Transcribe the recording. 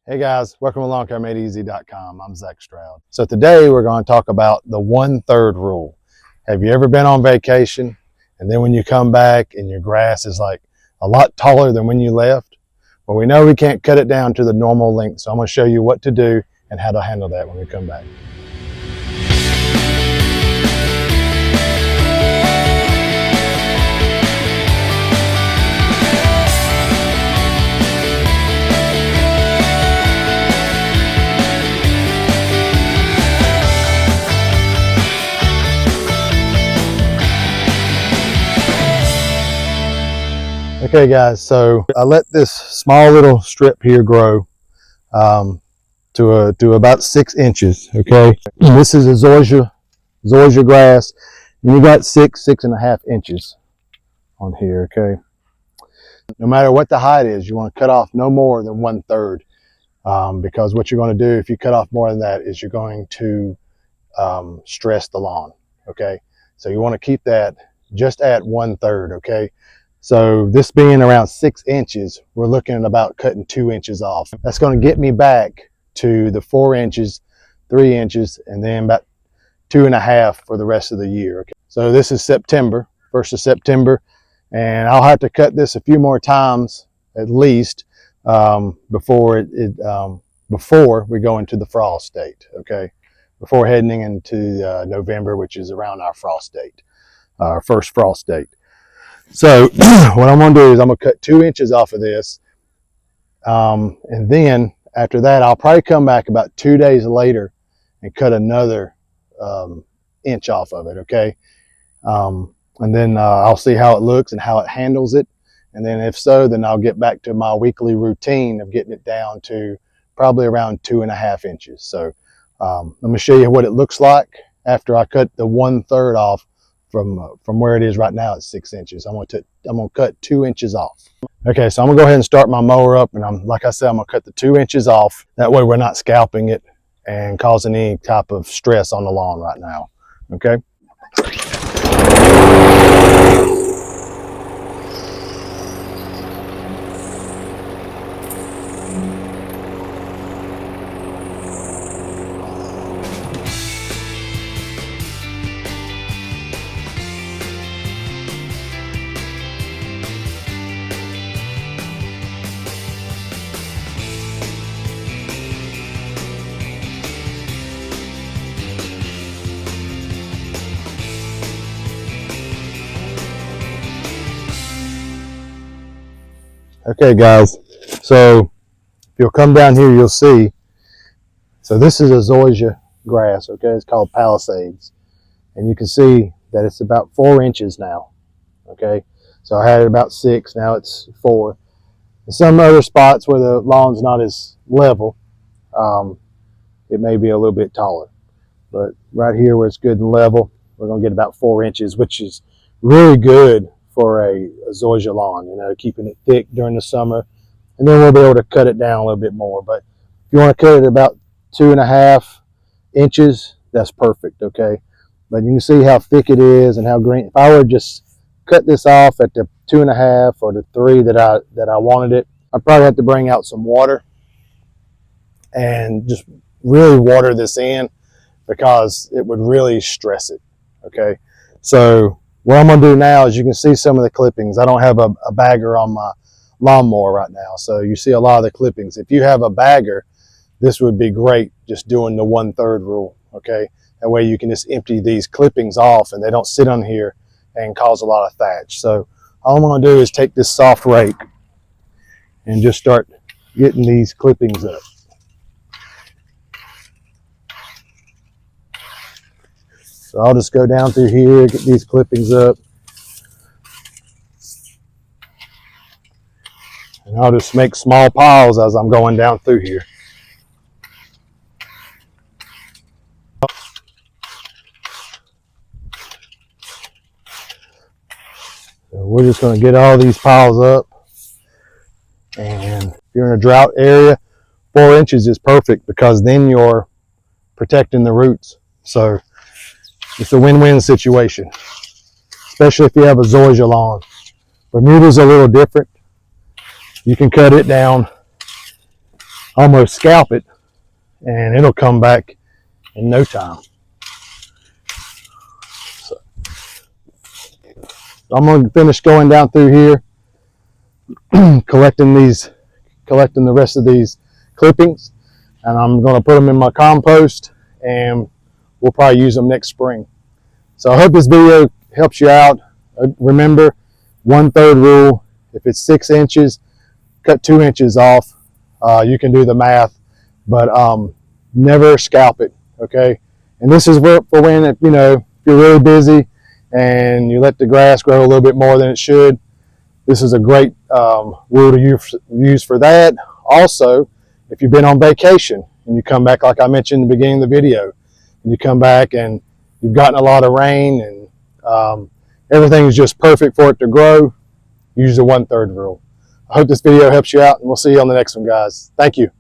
Hey guys, welcome to LawnCareMadeEasy.com. I'm Zach Stroud. So today we're going to talk about the 1/3 rule. Have you ever been on vacation and then when you come back and your grass is like a lot taller than when you left? Well, we know we can't cut it down to the normal length, so I'm going to show you what to do and how to handle that when we come back. Okay guys, so I let this small little strip here grow to about 6 inches, okay? This is a zoysia grass, and you got 6.5 inches on here, okay? No matter what the height is, you want to cut off no more than 1/3 because what you're going to do if you cut off more than that is you're going to stress the lawn, okay? So you want to keep that just at 1/3, okay? So this being around 6 inches, we're looking at about cutting 2 inches off. That's going to get me back to the 4 inches, 3 inches, and then about 2.5 for the rest of the year. Okay? So this is September, 1st of September, and I'll have to cut this a few more times at least before we go into the frost date. Okay, before heading into November, which is around our frost date, our first frost date. So what I'm going to do is I'm going to cut 2 inches off of this. And then after that, I'll probably come back about 2 days later and cut another inch off of it. Okay. And then I'll see how it looks and how it handles it. And then if so, then I'll get back to my weekly routine of getting it down to probably around 2.5 inches. So let me show you what it looks like after I cut the 1/3 off from where it is right now at 6 inches. I'm going to cut 2 inches off. Okay, so I'm gonna go ahead and start my mower up, and like I said, I'm gonna cut the 2 inches off. That way we're not scalping it and causing any type of stress on the lawn right now. Okay. Okay guys, so if you'll come down here, you'll see, so this is a zoysia grass, okay? It's called Palisades. And you can see that it's about 4 inches now, okay? So I had it about 6, now it's 4. In some other spots where the lawn's not as level, it may be a little bit taller. But right here where it's good and level, we're gonna get about 4 inches, which is really good for a zoysia lawn, you know, keeping it thick during the summer, and then we'll be able to cut it down a little bit more. But if you want to cut it about 2.5 inches, that's perfect, okay? But you can see how thick it is and how green. If I were to just cut this off at the 2.5 or the 3 that I wanted it, I'd probably have to bring out some water and just really water this in because it would really stress it, okay? So what I'm going to do now is you can see some of the clippings. I don't have a bagger on my lawnmower right now, so you see a lot of the clippings. If you have a bagger, this would be great just doing the 1/3 rule, okay? That way you can just empty these clippings off and they don't sit on here and cause a lot of thatch. So all I'm going to do is take this soft rake and just start getting these clippings up. So I'll just go down through here, get these clippings up. And I'll just make small piles as I'm going down through here. So we're just going to get all these piles up. And if you're in a drought area, 4 inches is perfect because then you're protecting the roots. So it's a win-win situation, especially if you have a zoysia lawn. Bermuda's a little different. You can cut it down almost scalp it, and it'll come back in no time. So I'm going to finish going down through here, collecting the rest of these clippings, and I'm going to put them in my compost, and we'll probably use them next spring. So I hope this video helps you out. Remember, 1/3 rule. If it's 6 inches, cut 2 inches off. You can do the math, but never scalp it, okay? And this is for when, if you're really busy and you let the grass grow a little bit more than it should. This is a great rule to use for that. Also, if you've been on vacation and you come back, like I mentioned in the beginning of the video, and you come back and you've gotten a lot of rain and everything is just perfect for it to grow, use the 1/3 rule. I hope this video helps you out, and we'll see you on the next one, guys. Thank you.